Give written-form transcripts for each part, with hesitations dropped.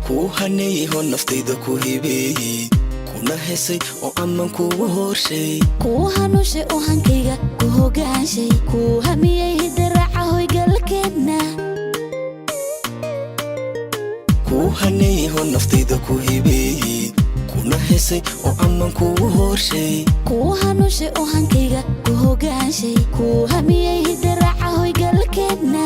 kuhaneeho naftayda ku hibeeyey kuna hesay oo ammaan kugu horshay ku hanushay oo hankayga ku hogaanshay ku hamiyey hidraaca hoygalkeedna kuhaneeho naftayda ku hibeeyey kuna hesay oo ammaan kugu horshay ku hanushay oo hankayga ku hogaanshay ku hamiyey hidraaca hoygalkeedna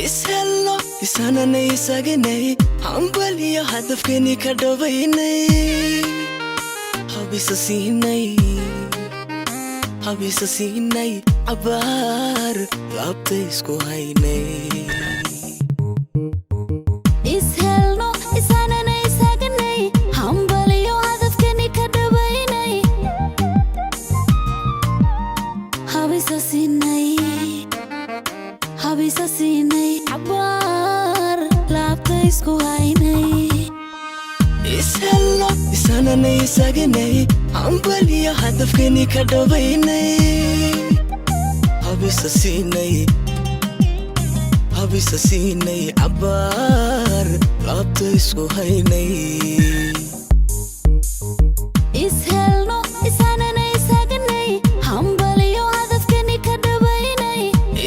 ishello isananay isaganay hambaliyo hadafkeeni ka dhabaynay habisa siinay cabaar laabta isku haynay ishelno isananay isaganay hambaliyo hadafkeeni ka dhabaynay habisa siinay cabaar laabta isku haynay ishello isananay isaganay hambaliyo hadafkeeni ka dhabaynay habisa siinay cabaar laabta isku haynay ishelno isananay isaganay hambaliyo hadafkeeni ka dhabaynay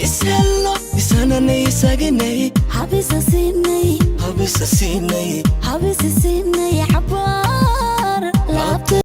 ishello isananay isaganay habisa siinay habisa siinay cabaar